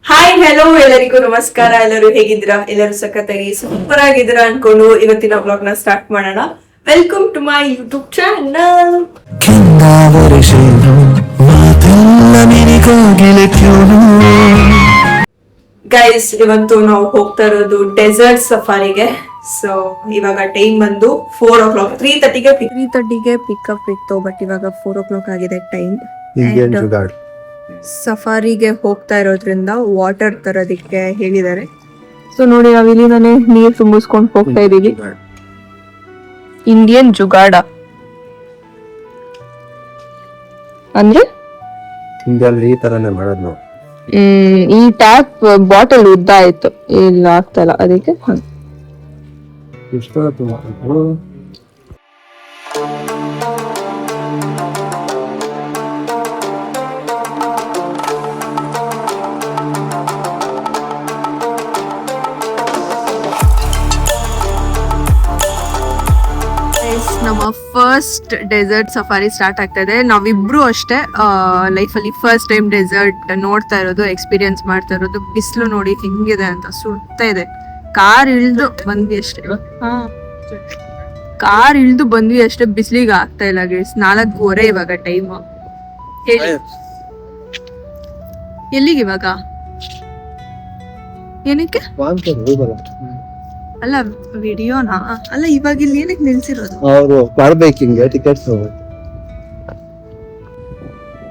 Hi hello ಎಲ್ಲರಿಗೂ ನಮಸ್ಕಾರ. ಎಲ್ಲರೂ ಹೇಗಿದ್ದೀರಾ? ಎಲ್ಲರೂ ಸಖತ್ತಾಗಿ ಸೂಪರ್ ಆಗಿದ್ದೀರಾ ಅನ್ಕೊಂಡು ಇವತ್ತಿನ ಬ್ಲಾಗ್ ನ ಸ್ಟಾರ್ಟ್ ಮಾಡೋಣ. Welcome to my YouTube channel. Guys, ಇವತ್ತು ನಾವು ಹೋಗ್ತಾ ಇರೋದು ಡೆಸರ್ಟ್ ಸಫಾರಿಗೆ. ಸೊ ಇವಾಗ ಟೈಮ್ ಬಂದು 4 o'clock, 3:30ಗೆ ಪಿಕಪ್ ಇತ್ತು. ಬಟ್ ಇವಾಗ 4 o'clock ಆಗಿದೆ ಟೈಮ್. ಸಫಾರಿಗೆ ಹೋಗ್ತಾ ಇರೋದ್ರಿಂದ ವಾಟರ್ ತರೋದಿಕ್ಕೆ ಹೇಳಿದ್ದಾರೆ. ಸೊ ನೋಡಿ, ನಾವ್ ಇಲ್ಲಿಂದಾನೆ ನೀರ್ ತುಂಬಿಸ್ಕೊಂಡು ಹೋಗ್ತಾ ಇದೀವಿ. ಇಂಡಿಯನ್ ಜುಗಾಡ ಅಂದ್ರೆ ಈ ತರನೇ ಮಾಡೋದು ನಾವು. ಈ ಟ್ಯಾಪ್ ಬಾಟಲ್ ಉದ್ದ ಆಯ್ತು, ಇಲ್ಲ ಆಗ್ತಾ ಇಲ್ಲ, ಅದಕ್ಕೆ ನಮ್ಮ ಫಸ್ಟ್ ಡೆಸರ್ಟ್ ಸಫಾರಿ ಸ್ಟಾರ್ಟ್ ಆಗ್ತಾ ಇದೆ. ನಾವಿಬ್ರು ಅಷ್ಟೇ ಲೈಫ್ ಅಲ್ಲಿ ಫಸ್ಟ್ ಟೈಮ್ ಡೆಸರ್ಟ್ ನೋಡ್ತಾ ಇರೋದು, ಎಕ್ಸ್ಪೀರಿಯನ್ಸ್ ಮಾಡ್ತಾ ಇರೋದು. ಬಿಸಿಲು ನೋಡಿ ಹಿಂಗಿದೆ ಅಂತ, ಸುಡ್ತಾ ಇದೆ. ಕಾರ್ ಇಳ್ದು ಬಂದ್ವಿ ಅಷ್ಟೇ, ಬಿಸಿಲಿಗೆ ಆಗ್ತಾ ಇಲ್ಲ ಗೈಸ್. 4:15 ಇವಾಗ ಟೈಮ್. ಹೇಳಿ ಎಲ್ಲಿಗೆ ಇವಾಗ? ಏನಕ್ಕೆ ಅಲ್ಲ ವಿಡಿಯೋನಾ? ಅಲ್ಲ ಇವಾಗ ಇಲ್ಲಿ ಏನಕ್ಕೆ ನಿಲ್ಸಿರೋದು? ಅವರು ಮಾಡ್ಬೇಕಿಂಗೆ ಟಿಕೆಟ್ಸ್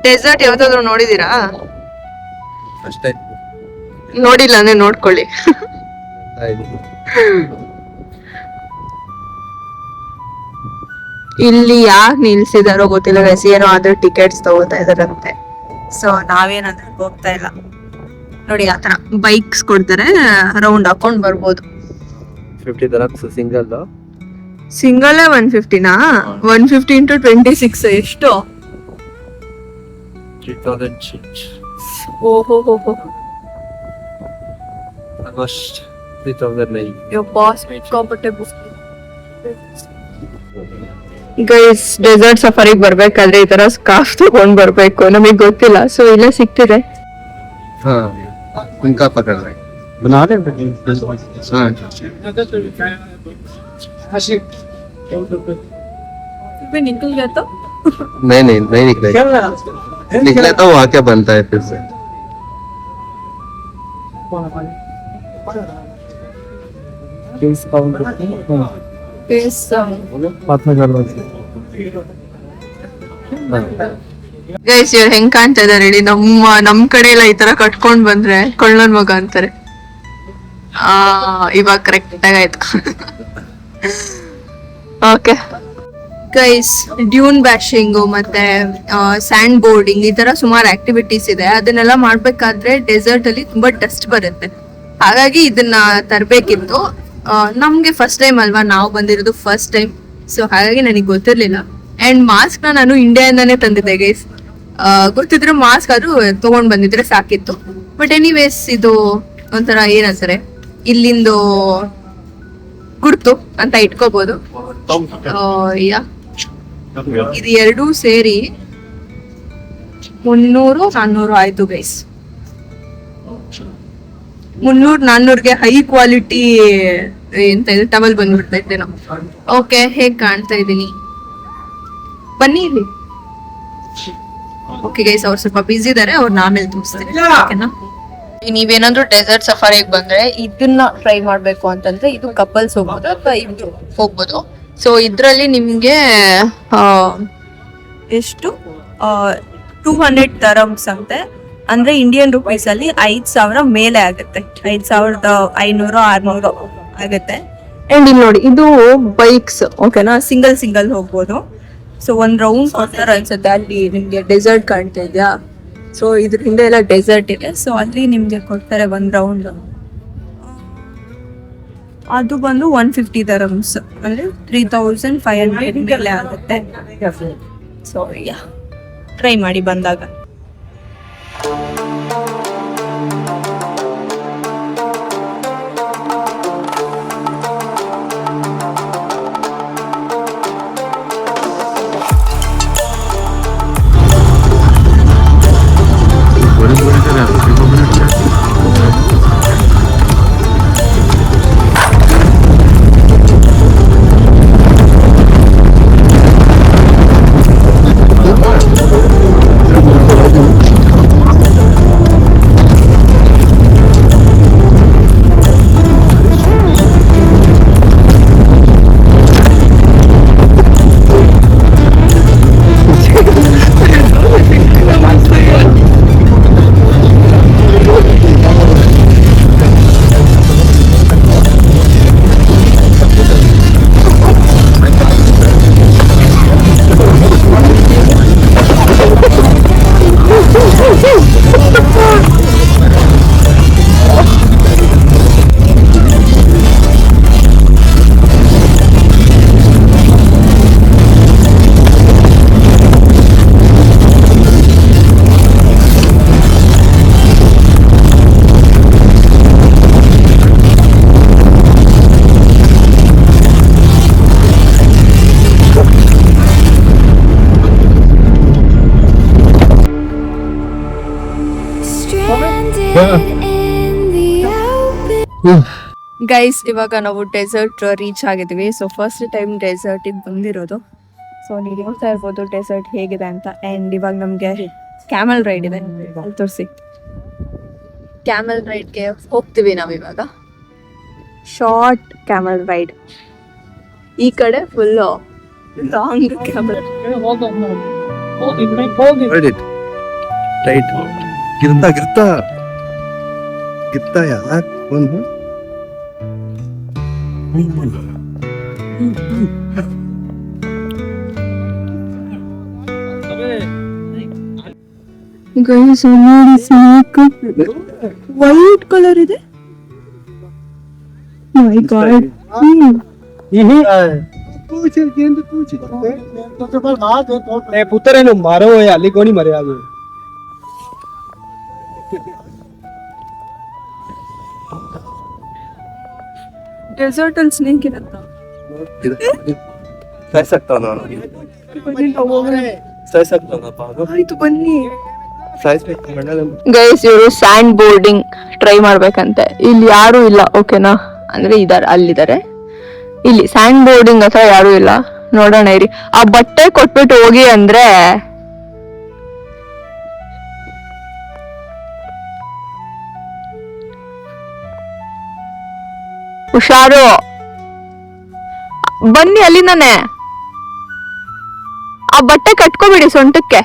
ಡೆಸರ್ಟ್ ಯಾವ್ದಾದ್ರು ನೋಡಿದೀರಾ? ಅಷ್ಟೇ, ನೋಡಿಲ್ಲ ಅಂದ್ರೆ ನೋಡ್ಕೊಳ್ಳಿ. ಇಲ್ಲಿ ಯಾಕೆ ನಿಲ್ಸಿದಾರೋ ಗೊತ್ತಿಲ್ಲ ಗೈಸ್, ಏನೋ ಆದ್ರೂ ಟಿಕೆಟ್ಸ್ ತಗೋತಾ ಇದಾರಂತೆ. ಸೊ ನಾವೇನಾದ್ರೂ ಹೋಗ್ತಾ ಇಲ್ಲ ನೋಡಿ. ಆತರ ಬೈಕ್ಸ್ ಕೊಡ್ತಾರೆ, ರೌಂಡ್ ಹಾಕೊಂಡ್ ಬರ್ಬೋದು. 50 dirhams ಸಿಂಗಲ್ 150ನಾ? 150 into 26 ಎಷ್ಟು? 3000 change. ಓಹೋ Almost 3009. ಗೈಸ್, ಡೆಸರ್ಟ್ ಸಫಾರಿಗೆ ಬರ್ಬೇಕಾದ್ರೆ ಈ ತರ ಸ್ಕಾರ್ಫ್ ತಗೊಂಡ್ ಬರ್ಬೇಕು. ನಮಗ್ ಗೊತ್ತಿಲ್ಲ, ಸೊ ಇಲ್ಲೇ ಸಿಗ್ತಿದೆ. ಹಾ, ಉನ್ಕಾ ಪಕड़ रहे बना रहे हैं. निकल गया तो नहीं निकले तो वहाँ क्या बनता है फिर से. ಗೈಸ್, ಇವ್ರು ಹೆಂಗ್ ಕಾಣ್ತಾ ಇದಾರೆ ಹೇಳಿ? ನಮ್ ಕಡೆ ಎಲ್ಲ ಈ ತರ ಕಟ್ಕೊಂಡ್ ಬಂದ್ರೆ ಕೊಳ್ಳನ್ ಮಗ ಅಂತಾರೆ. ಇವಾಗ ಕರೆಕ್ಟ್ ಆಗಾಯ್ತು. ಓಕೆ ಗೈಸ್, ಡ್ಯೂನ್ ಬ್ಯಾಶಿಂಗು ಮತ್ತೆ ಸ್ಯಾಂಡ್ ಬೋರ್ಡಿಂಗ್, ಈ ತರ ಸುಮಾರು ಆಕ್ಟಿವಿಟೀಸ್ ಇದೆ. ಅದನ್ನೆಲ್ಲ ಮಾಡ್ಬೇಕಾದ್ರೆ ಡೆಸರ್ಟ್ ಅಲ್ಲಿ ತುಂಬಾ ಡಸ್ಟ್ ಬರುತ್ತೆ. ಹಾಗಾಗಿ ಇದನ್ನ ತರ್ಬೇಕಿತ್ತು. ನಮ್ಗೆ ಫಸ್ಟ್ ಟೈಮ್ ಅಲ್ವಾ, ನಾವು ಬಂದಿರೋದು ಫಸ್ಟ್ ಟೈಮ್. ಸೊ ಹಾಗಾಗಿ ನನಗೆ ಗೊತ್ತಿರ್ಲಿಲ್ಲ. ಅಂಡ್ ಮಾಸ್ಕ್ ನಾನು ಇಂಡಿಯಾದಿಂದಾನೇ ತಂದಿದ್ದೆ ಗೈಸ್. ಗೊತ್ತಿದ್ರೆ ಮಾಸ್ಕ್ ಆದ್ರೂ ತಗೊಂಡ್ ಬಂದಿದ್ರೆ ಸಾಕಿತ್ತು. ಬಟ್ ಎನಿವೇಸ್, ಇದು ಒಂಥರ ಏನಂತಾರೆ, ಇಲ್ಲಿಂದು ಗುರ್ತು ಅಂತ ಇಟ್ಕೋಬಹುದು. ಇದು ಎರಡೂ ಸೇರಿ 300-400 ಆಯ್ತು ಗೈಸ್. 300-400ಗೆ ಹೈ ಕ್ವಾಲಿಟಿ ಎಂತ ಇದು ಟವಲ್ ಬಂದ್ಬಿಡ್ತಾ ಇದ್ದೆ ನಾವು. ಓಕೆ, ಹೇಗ್ ಕಾಣ್ತಾ ಇದೀನಿ ಬನ್ನಿ ಇಲ್ಲಿ. ಓಕೆ ಗೈಸ್, ಅವ್ರು ಸ್ವಲ್ಪ ಬಿಸಿ ಇದಾರೆ, ಅವ್ರನ್ನ ಆಮೇಲೆ ತೋರಿಸ್ತೀನಿ. ಓಕೆನಾ? ನೀವೇನಾದ್ರೂ ಡೆಸರ್ಟ್ ಸಫಾರಿಗೆ ಬಂದ್ರೆ ಇದನ್ನ ಟ್ರೈ ಮಾಡ್ಬೇಕು ಅಂತಂದ್ರೆ ಇದು ಕಪಲ್ಸ್ ಹೋಗ್ಬೋದು ಅಥವಾ ಇಬ್ರು ಹೋಗ್ಬೋದು. ಸೊ ಇದ್ರಲ್ಲಿ ನಿಮ್ಗೆ ಎಷ್ಟು 200 dirhams ಅಂತೆ, ಅಂದ್ರೆ ಇಂಡಿಯನ್ ರುಪೀಸ್ ಅಲ್ಲಿ 5,000 ಮೇಲೆ ಆಗುತ್ತೆ. 5,500-600 ಆಗುತ್ತೆ. ಅಂಡ್ ಇಲ್ಲಿ ನೋಡಿ, ಇದು ಬೈಕ್ಸ್. ಓಕೆನಾ? ಸಿಂಗಲ್ ಹೋಗ್ಬೋದು. ಸೊ ಒಂದ್ ರೌಂಡ್ ಕೊಡ್ತಾರೆ ಅನ್ಸುತ್ತೆ. ಅಲ್ಲಿ ನಿಮ್ಗೆ ಡೆಸರ್ಟ್ ಕಾಣ್ತಾ ಇದೆಯಾ? ಸೊ ಇದ್ರ ಹಿಂದೆ ಎಲ್ಲ ಡೆಸರ್ಟ್ ಇದೆ. ಸೊ ಅಲ್ಲಿ ನಿಮ್ಗೆ ಕೊಡ್ತಾರೆ ಒಂದ್ ರೌಂಡ್. ಅದು ಬಂದು 150 dirhams, ಅಂದ್ರೆ 3,500 ಮೇಲೆ ಆಗುತ್ತೆ. ಸೊ ಟ್ರೈ ಮಾಡಿ ಬಂದಾಗ. ಗೈಸ್ ಇವಾಗ ನಾವು ಡೆಸರ್ಟ್ ರೀಚ್ ಆಗಿದ್ವಿ. ಸೊ ಫಸ್ಟ್ ಟೈಮ್ ಡೆಸರ್ಟಿಗೆ ಬಂದಿರೋದು. ಸೊ ನೀವು ನೋಡ್ತಾ ಇರ್ಬೋದು ಡೆಸರ್ಟ್ ಹೇಗಿದೆ ಅಂತ. ಆ್ಯಂಡ್ ಇವಾಗ ನಮಗೆ ಕ್ಯಾಮಲ್ ರೈಡ್ ಇದೆ, ಅಲ್ಲಿ ತೋರಿಸಿ. ಕ್ಯಾಮಲ್ ರೈಡ್ಗೆ ಹೋಗ್ತೀವಿ ನಾವಿವಾಗ. Short camel ride. ಈ ಕಡೆ ಫುಲ್ಲು ಲಾಂಗ್ ಕ್ಯಾಮಲ್. ರೈಟ್ ಗಿರ್ತಾ ಯಾರ್ ಒಂದು ಗೈಸ್ ನೋಡಿ ಸಾಕು, ವೈಟ್ ಕಲರ್ ಇದೆ. ಮೈ ಗಾಡ್. ಪುತ್ತರೇನು ಮರೋ ಅಲ್ಲಿ ಗೋಣಿ ಮರೆ ಅದು ಡೆಸರ್ಟ್ ಅಲ್ಲಿ ಸ್ನೇಕ್ ಇರತ್ತ. ಆಯ್ತು ಬನ್ನಿ. ಗೈಸ್ ಇವರು ಸ್ಯಾಂಡ್ ಬೋರ್ಡಿಂಗ್ ಟ್ರೈ ಮಾಡ್ಬೇಕಂತೆ. ಇಲ್ಲಿ ಯಾರು ಇಲ್ಲ, ಓಕೆನಾ? ಅಂದ್ರೆ ಇದಾರೆ, ಅಲ್ಲಿದ್ದಾರೆ. ಇಲ್ಲಿ ಸ್ಯಾಂಡ್ ಬೋರ್ಡಿಂಗ್ ಹತ್ರ ಯಾರು ಇಲ್ಲ. ನೋಡೋಣ ಇರಿ. ಆ ಬಟ್ಟೆ ಕೊಟ್ಬಿಟ್ಟು ಹೋಗಿ ಅಂದ್ರೆ ಹುಷಾರು. ಬನ್ನಿ ಅಲ್ಲಿಂದಾನೆ. ಆ ಬಟ್ಟೆ ಕಟ್ಕೋಬಿಡಿ ಸೊಂಟಕ್ಕೆ.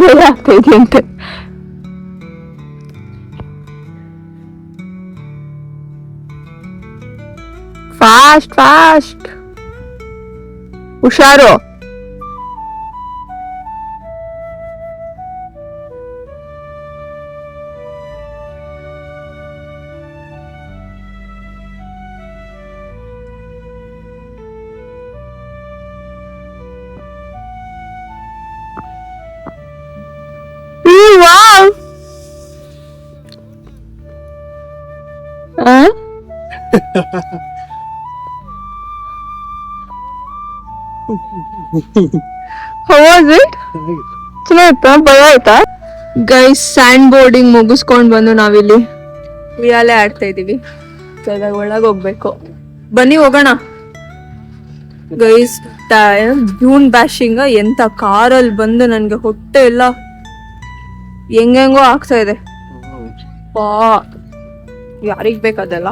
ಭಯ ಆಗ್ತಾ ಇದೆಯಂತೆ. ಫಾಸ್ಟ್ ಫಾಸ್ಟ್, ಹುಷಾರು. Wow! Huh? How was it? ಚೆನ್ನಾಗಿತ್ತಾ? ಭಯ ಆಯ್ತಾ? ಗೈಸ್ ಸ್ಯಾಂಡ್ ಬೋರ್ಡಿಂಗ್ ಮುಗಿಸ್ಕೊಂಡ್ ಬಂದು ನಾವಿಲ್ಲಿ ಉಯ್ಯಾಲೆ ಆಡ್ತಾ ಇದೀವಿ. ಒಳಗೆ ಹೋಗ್ಬೇಕು. ಬನ್ನಿ ಹೋಗೋಣ. ಗೈಸ್ ಡ್ಯೂನ್ ಬ್ಯಾಶಿಂಗ್ ಎಂತ ಕಾರಲ್ಲಿ ಬಂದು ನನ್ಗೆ ಹೊಟ್ಟೆ ಎಲ್ಲ ಹೆಂಗೋ ಆಗ್ತಾ ಇದೆ. ಯಾರಿಗ್ ಬೇಕದೆಲ್ಲ.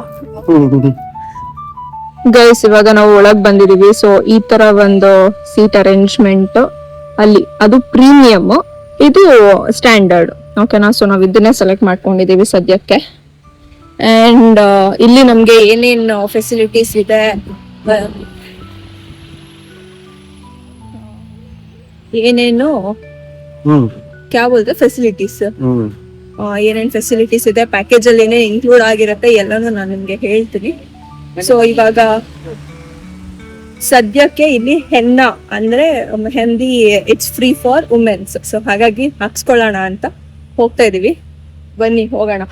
ಗೈಸ್ ಇವಾಗ ನಾವು ಒಳಗ್ ಬಂದಿದೀವಿ. ಸೊ ಈ ತರ ಒಂದು ಸೀಟ್ ಅರೇಂಜ್ಮೆಂಟ್ ಅಲ್ಲಿ, ಅದು ಪ್ರೀಮಿಯಂ, ಇದು ಸ್ಟ್ಯಾಂಡರ್ಡ್. ಓಕೆನಾ? ಸೊ ನಾವ್ ಇದನ್ನೇ ಸೆಲೆಕ್ಟ್ ಮಾಡ್ಕೊಂಡಿದೀವಿ ಸದ್ಯಕ್ಕೆ. ಅಂಡ್ ಇಲ್ಲಿ ನಮ್ಗೆ ಏನೇನು ಫೆಸಿಲಿಟೀಸ್ ಇದೆ, ಏನೇನು ಕ್ಯಾ ಬೋಲ್ತೆ ಫೆಸಿಲಿಟೀಸ್, ಏನೇನ್ ಫೆಸಿಲಿಟೀಸ್ ಇದೆ, ಪ್ಯಾಕೇಜ್ ಅಲ್ಲಿ ಏನೇನ್ ಇನ್ಕ್ಲೂಡ್ ಆಗಿರತ್ತೆ ಎಲ್ಲಾನು ನಾನು ನಿಮ್ಗೆ ಹೇಳ್ತೀನಿ. ಸೊ ಇವಾಗ ಸದ್ಯಕ್ಕೆ ಇಲ್ಲಿ ಹೆನ್ನ ಅಂದ್ರೆ mehndi it's free for women's. So ಹಾಗಾಗಿ ಹಾಕ್ಸ್ಕೊಳ್ಳೋಣ ಅಂತ ಹೋಗ್ತಾ ಇದೀವಿ. ಬನ್ನಿ ಹೋಗೋಣ.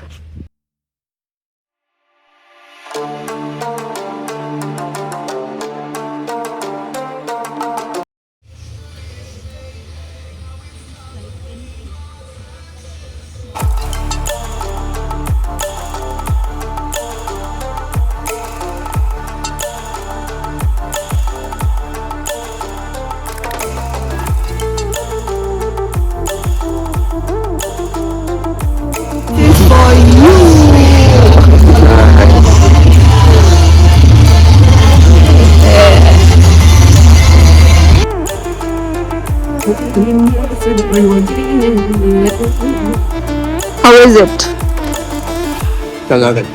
How is it? ಚೆನ್ನಾಗಿದೆ.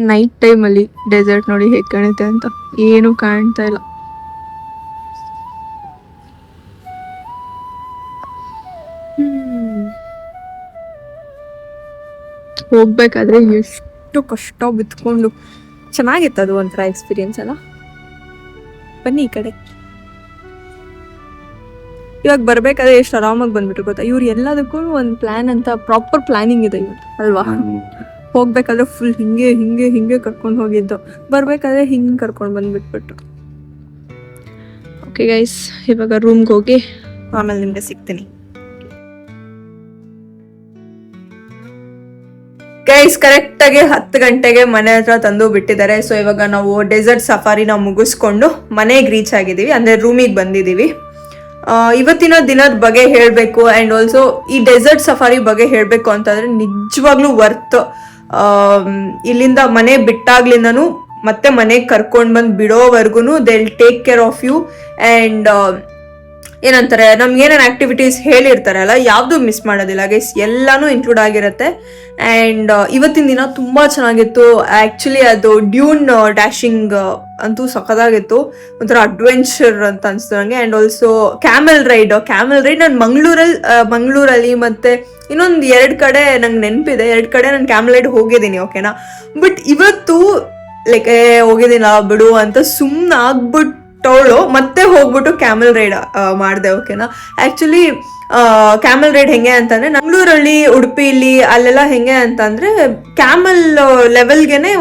ನೈಟ್ ಟೈಮಲ್ಲಿ ಡೆಸರ್ಟ್ ನೋಡಿ ಹೇಗೆ ಕಾಣುತ್ತೆ ಅಂತ, ಏನು ಕಾಣ್ತಾ ಇಲ್ಲ. ಹೋಗ್ಬೇಕಾದ್ರೆ ಎಷ್ಟು ಕಷ್ಟ ಬಿತ್ಕೊಂಡು. ಚೆನ್ನಾಗಿತ್ತು ಅದು ಒಂಥರ ಎಕ್ಸ್ಪೀರಿಯನ್ಸ್ ಅಲ್ಲ. ಬನ್ನಿ ಈ ಕಡೆ. ಇವಾಗ ಬರ್ಬೇಕಾದ್ರೆ ಎಷ್ಟು ಆರಾಮಾಗಿ ಬಂದ್ಬಿಟ್ರು ಗೊತ್ತಾ. ಇವ್ರು ಎಲ್ಲದಕ್ಕೂ ಒಂದು ಪ್ಲಾನ್ ಅಂತ ಪ್ರಾಪರ್ ಪ್ಲಾನಿಂಗ್ ಇದೆ ಇವತ್ತು ಅಲ್ವಾ. ಹೋಗ್ಬೇಕಾದ್ರೆ ಫುಲ್ ಹಿಂಗೆ ಹಿಂಗೆ ಹಿಂಗೆ ಕರ್ಕೊಂಡು ಹೋಗಿದ್ದು, ಬರ್ಬೇಕಾದ್ರೆ ಹಿಂಗೆ ಕರ್ಕೊಂಡು ಬಂದ್ಬಿಟ್ಬಿಟ್ಟು. ಓಕೆ ಗೈಸ್, ಇವಾಗ ರೂಮ್ಗೆ ಹೋಗಿ ಆಮೇಲೆ ನಿಮಗೆ ಸಿಗ್ತೀನಿ. ಗೈಸ್ ಕರೆಕ್ಟಾಗಿ 10 ಗಂಟೆಗೆ ಮನೆ ಹತ್ರ ತಂದು ಬಿಟ್ಟಿದ್ದಾರೆ. ಸೊ ಇವಾಗ ನಾವು ಡೆಸರ್ಟ್ ಸಫಾರಿನ ಮುಗಿಸ್ಕೊಂಡು ಮನೆಗೆ ರೀಚ್ ಆಗಿದ್ದೀವಿ, ಅಂದರೆ ರೂಮಿಗೆ ಬಂದಿದ್ದೀವಿ. ಇವತ್ತಿನ ದಿನದ ಬಗ್ಗೆ ಹೇಳಬೇಕು ಆ್ಯಂಡ್ ಆಲ್ಸೋ ಈ ಡೆಸರ್ಟ್ ಸಫಾರಿ ಬಗ್ಗೆ ಹೇಳಬೇಕು ಅಂತಂದರೆ ನಿಜವಾಗ್ಲೂ ವರ್ತ್. ಇಲ್ಲಿಂದ ಮನೆ ಬಿಟ್ಟಾಗ್ಲಿಂದನೂ ಮತ್ತೆ ಮನೆಗೆ ಕರ್ಕೊಂಡು ಬಂದು ಬಿಡೋವರೆಗೂ they will take care of you. And ಏನಂತಾರೆ, ನಮ್ಗೆ ಏನೇನು ಆಕ್ಟಿವಿಟೀಸ್ ಹೇಳಿರ್ತಾರಲ್ಲ ಯಾವುದು ಮಿಸ್ ಮಾಡೋದಿಲ್ಲ ಗೈಸ್, ಎಲ್ಲಾನು ಇನ್ಕ್ಲೂಡ್ ಆಗಿರುತ್ತೆ. ಆ್ಯಂಡ್ ಇವತ್ತಿನ ದಿನ ತುಂಬ ಚೆನ್ನಾಗಿತ್ತು. ಆ್ಯಕ್ಚುಲಿ ಅದು ಡ್ಯೂನ್ ಡ್ಯಾಶಿಂಗ್ ಅಂತೂ ಸಖತ್ತಾಗಿತ್ತು, ಒಂಥರ ಅಡ್ವೆಂಚರ್ ಅಂತ ಅನಿಸ್ತು ನನಗೆ. ಆ್ಯಂಡ್ ಆಲ್ಸೋ ಕ್ಯಾಮೆಲ್ ರೈಡ್ ನಾನು ಮಂಗಳೂರಲ್ಲಿ ಮತ್ತು ಇನ್ನೊಂದು 2 ಕಡೆ ನಂಗೆ ನೆನಪಿದೆ. 2 ಕಡೆ ನಾನು ಕ್ಯಾಮೆಲ್ ರೈಡ್ ಹೋಗಿದ್ದೀನಿ, ಓಕೆನಾ. ಬಟ್ ಇವತ್ತು ಲೈಕ್ ಹೋಗಿದ್ದೀನ ಬಿಡು ಅಂತ ಸುಮ್ಮನೆ ಆಗ್ಬಿಟ್ಟವಳು ಮತ್ತೆ ಹೋಗ್ಬಿಟ್ಟು ಕ್ಯಾಮೆಲ್ ರೈಡ್ ಮಾಡಿದೆ, ಓಕೆನಾ. ಆ್ಯಕ್ಚುಲಿ ಕ್ಯಾಮೆಲ್ ರೈಡ್ ಹೆಂಗೆ ಅಂತಂದರೆ ಮಂಗಳೂರಲ್ಲಿ, ಉಡುಪಿಲಿ ಅಲ್ಲೆಲ್ಲ ಹೆಂಗೆ ಅಂತಂದರೆ ಕ್ಯಾಮಲ್ ಲೆವೆಲ್ಗೆನೆ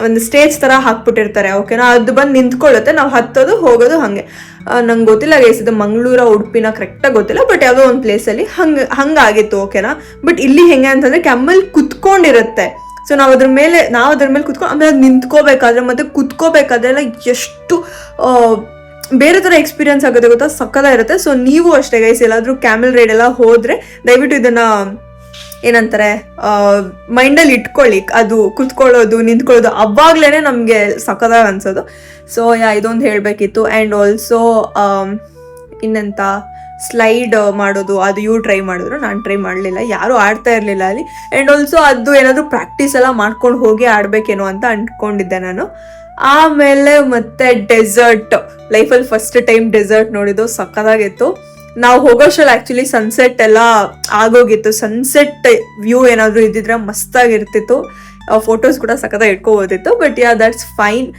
ಒಂದು ಸ್ಟೇಜ್ ಥರ ಹಾಕ್ಬಿಟ್ಟಿರ್ತಾರೆ, ಓಕೆನಾ. ಅದು ಬಂದು ನಿಂತ್ಕೊಳ್ಳುತ್ತೆ, ನಾವು ಹತ್ತೋದು ಹೋಗೋದು ಹಾಗೆ. ನಂಗೆ ಗೊತ್ತಿಲ್ಲ ಗೈಸ್, ಇದು ಮಂಗಳೂರ ಉಡುಪಿನ ಕರೆಕ್ಟಾಗಿ ಗೊತ್ತಿಲ್ಲ, ಬಟ್ ಯಾವುದೋ ಒಂದು ಪ್ಲೇಸಲ್ಲಿ ಹಂಗಾಗಿತ್ತು, ಓಕೆನಾ. ಬಟ್ ಇಲ್ಲಿ ಹೆಂಗೆ ಅಂತಂದರೆ ಕ್ಯಾಮಲ್ ಕುತ್ಕೊಂಡಿರುತ್ತೆ. ಸೊ ನಾವು ಅದ್ರ ಮೇಲೆ ಕುತ್ಕೊಂಡು ಆಮೇಲೆ ಅದು ನಿಂತ್ಕೋಬೇಕಾದ್ರೆ ಮತ್ತು ಕುತ್ಕೋಬೇಕಾದ್ರೆ ಎಲ್ಲ ಎಷ್ಟು ಬೇರೆ ಥರ ಎಕ್ಸ್ಪೀರಿಯನ್ಸ್ ಆಗುತ್ತೆ ಗೊತ್ತಾ, ಸಕ್ಕತ್ತಾಗಿರುತ್ತೆ. ಸೊ ನೀವು ಅಷ್ಟೇ ಗೈಸ್, ಎಲ್ಲಾದರೂ ಕ್ಯಾಮೆಲ್ ರೈಡ್ ಎಲ್ಲ ಹೋದರೆ ದಯವಿಟ್ಟು ಇದನ್ನು ಏನಂತಾರೆ ಮೈಂಡಲ್ಲಿ ಇಟ್ಕೊಳ್ಳಿ. ಅದು ಕುತ್ಕೊಳ್ಳೋದು ನಿಂತ್ಕೊಳ್ಳೋದು ಅವಾಗ್ಲೇ ನಮಗೆ ಸಕ್ಕತ್ತಾಗಿ ಅನ್ಸೋದು. ಸೊ ಇದೊಂದು ಹೇಳಬೇಕಿತ್ತು. ಆ್ಯಂಡ್ ಆಲ್ಸೋ ಇನ್ನೆಂತ ಸ್ಲೈಡ್ ಮಾಡೋದು, ಅದು ಇವ್ರು ಟ್ರೈ ಮಾಡಿದ್ರು, ನಾನು ಟ್ರೈ ಮಾಡಲಿಲ್ಲ, ಯಾರೂ ಆಡ್ತಾ ಇರಲಿಲ್ಲ ಅಲ್ಲಿ. ಆ್ಯಂಡ್ ಆಲ್ಸೋ ಅದು ಏನಾದರೂ ಪ್ರಾಕ್ಟೀಸ್ ಎಲ್ಲ ಮಾಡ್ಕೊಂಡು ಹೋಗಿ ಆಡಬೇಕೇನೋ ಅಂತ ಅಂದ್ಕೊಂಡಿದ್ದೆ ನಾನು. ಆಮೇಲೆ ಮತ್ತೆ ಡೆಸರ್ಟ್, ಲೈಫಲ್ಲಿ ಫಸ್ಟ್ ಟೈಮ್ ಡೆಸರ್ಟ್ ನೋಡಿದ್ದು, ಸಕ್ಕತ್ತಾಗಿತ್ತು. ನಾವು ಹೋಗೋಷ್ಟರಲ್ಲಿ ಆ್ಯಕ್ಚುಲಿ ಸನ್ಸೆಟ್ ಎಲ್ಲ ಆಗೋಗಿತ್ತು. ಸನ್ಸೆಟ್ ವ್ಯೂ ಏನಾದರೂ ಇದ್ದಿದ್ರೆ ಮಸ್ತಾಗಿರ್ತಿತ್ತು, ಫೋಟೋಸ್ ಕೂಡ ಸಕ್ಕತ್ತಾಗಿ ಇಟ್ಕೋಬೋದಿತ್ತು. But that's fine.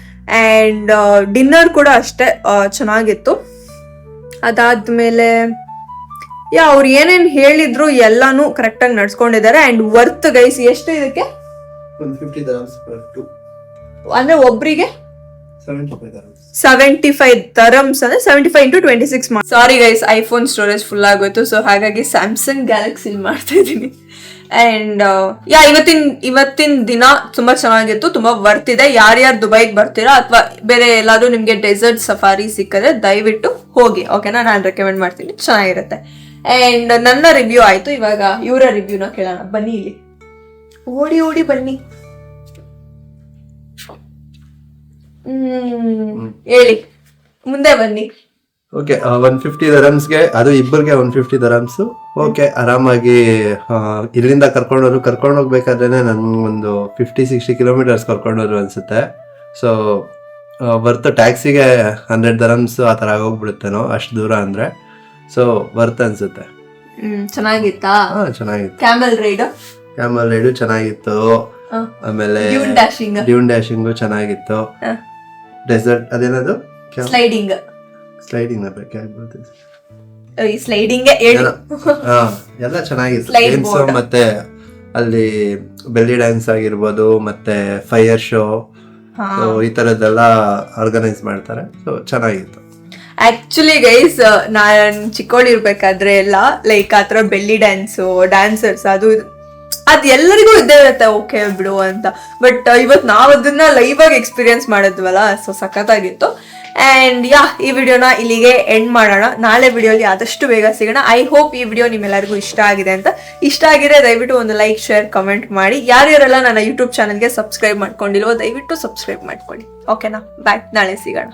And dinner ಕೂಡ ಅಷ್ಟೇ ಚೆನ್ನಾಗಿತ್ತು. ಅದಾದ್ಮೇಲೆ ಅವ್ರು ಏನೇನು ಹೇಳಿದ್ರು ಎಲ್ಲಾನು ಕರೆಕ್ಟಾಗಿ ನಡ್ಸ್ಕೊಂಡಿದ್ದಾರೆ. And worth guys. ಎಷ್ಟು ಇದಕ್ಕೆ? 150 dirhams per 2. ಅಂದ್ರೆ ಒಬ್ರಿಗೆ 75 dirhams ಅಂದ್ರೆ 75 into 26. Sorry guys, iPhone storage full ಆಗೋಯ್ತು. ಸೊ ಹಾಗಾಗಿ ಸ್ಯಾಮ್ಸಂಗ್ ಗ್ಯಾಲಕ್ಸಿ ಮಾಡ್ತಾ ಇದ್ದೀನಿ. ಆ್ಯಂಡ್ ಇವತ್ತಿನ ದಿನ ತುಂಬ ಚೆನ್ನಾಗಿತ್ತು, ತುಂಬ ವರ್ತ್ ಇದೆ. ಯಾರ್ಯಾರು ದುಬೈಗೆ ಬರ್ತೀರಾ ಅಥವಾ ಬೇರೆ ಎಲ್ಲಾದ್ರೂ ನಿಮಗೆ ಡೆಸರ್ಟ್ ಸಫಾರಿ ಸಿಕ್ಕಿದ್ರೆ ದಯವಿಟ್ಟು ಹೋಗಿ, ಓಕೆನಾ. ನಾನು ರೆಕಮೆಂಡ್ ಮಾಡ್ತೀನಿ, ಚೆನ್ನಾಗಿರುತ್ತೆ. ಆ್ಯಂಡ್ ನನ್ನ ರಿವ್ಯೂ ಆಯಿತು. ಇವಾಗ ಇವರ ರಿವ್ಯೂನ ಕೇಳೋಣ. ಬನ್ನಿ ಇಲ್ಲಿ, ಓಡಿ ಬನ್ನಿ. ಹೇಳಿ, ಮುಂದೆ ಬನ್ನಿ. ಓಕೆ, 150 dirhamsಗೆ ಅದು ಇಬ್ಬರಿಗೆ 150 dirhams. ಓಕೆ, ಆರಾಮಾಗಿ ಇಲ್ಲಿಂದ ಕರ್ಕೊಂಡು ಹೋಗ್ಬೇಕಾದ್ರೆ ನನ್ಗೊಂದು 50-60 ಕಿಲೋಮೀಟರ್ಸ್ ಕರ್ಕೊಂಡೋದ್ರು ಅನ್ಸುತ್ತೆ. So worth. ಟ್ಯಾಕ್ಸಿಗೆ 100 dirhams ಆ ಥರ ಆಗೋಗ್ಬಿಡುತ್ತೇನೋ, ಅಷ್ಟು ದೂರ ಅಂದರೆ. ಸೊ ವರ್ತ್ ಅನ್ಸುತ್ತೆ. ಚೆನ್ನಾಗಿತ್ತಾ? ಚೆನ್ನಾಗಿತ್ತು. ಕ್ಯಾಮೆಲ್ ರೈಡು ಚೆನ್ನಾಗಿತ್ತು. ಆಮೇಲೆ ಡ್ಯೂನ್ ಡ್ಯಾಶಿಂಗು ಚೆನ್ನಾಗಿತ್ತು. ಡೆಸರ್ಟ್ ಅದೇನದು ಸ್ಲೈಡಿಂಗ್ ಎಲ್ಲ ಚೆನ್ನಾಗಿತ್ತು. ಮತ್ತೆ ಅಲ್ಲಿ ಬೆಲ್ಲಿ ಡ್ಯಾನ್ಸ್ ಆಗಿರ್ಬೋದು, ಮತ್ತೆ ಫೈರ್ ಶೋ, ಈ ತರದ್ದೆಲ್ಲ ಆರ್ಗನೈಸ್ ಮಾಡ್ತಾರೆ. ಸೊ ಚೆನ್ನಾಗಿತ್ತು. ಆಕ್ಚುಲಿ ಗೈಸ್, ನಾನ್ ಚಿಕ್ಕವಳಿರ್ಬೇಕಾದ್ರೆ ಎಲ್ಲ ಲೈಕ್ ಆತರ ಬೆಲ್ಲಿ ಡ್ಯಾನ್ಸರ್ಸ್ ಅದು ಎಲ್ಲರಿಗೂ ಇದ್ದೇ ಇರುತ್ತೆ, ಓಕೆ ಬಿಡು ಅಂತ. ಬಟ್ ಇವತ್ತು ನಾವು ಅದನ್ನ ಲೈವ್ ಆಗಿ ಎಕ್ಸ್ಪೀರಿಯನ್ಸ್ ಮಾಡಿದ್ವಲ್ಲ, ಸೊ ಸಖತ್ತಾಗಿತ್ತು. ಆ್ಯಂಡ್ ಈ ವಿಡಿಯೋನ ಇಲ್ಲಿಗೆ ಎಂಡ್ ಮಾಡೋಣ. ನಾಳೆ ವಿಡಿಯೋಲಿ ಆದಷ್ಟು ಬೇಗ ಸಿಗೋಣ. ಐ ಹೋಪ್ ಈ ವಿಡಿಯೋ ನಿಮ್ಮೆಲ್ಲರಿಗೂ ಇಷ್ಟ ಆಗಿದೆ ಅಂತ. ಇಷ್ಟ ಆಗಿದೆ ದಯವಿಟ್ಟು ಒಂದು ಲೈಕ್, ಶೇರ್, ಕಮೆಂಟ್ ಮಾಡಿ. ಯಾರ್ಯಾರೆಲ್ಲ ನನ್ನ ಯೂಟ್ಯೂಬ್ ಚಾನಲ್ಗೆ ಸಬ್ಸ್ಕ್ರೈಬ್ ಮಾಡ್ಕೊಂಡಿಲ್ವೋ ದಯವಿಟ್ಟು ಸಬ್ಸ್ಕ್ರೈಬ್ ಮಾಡ್ಕೊಳ್ಳಿ, ಓಕೆನಾ. ಬಾಯ್, ನಾಳೆ ಸಿಗೋಣ.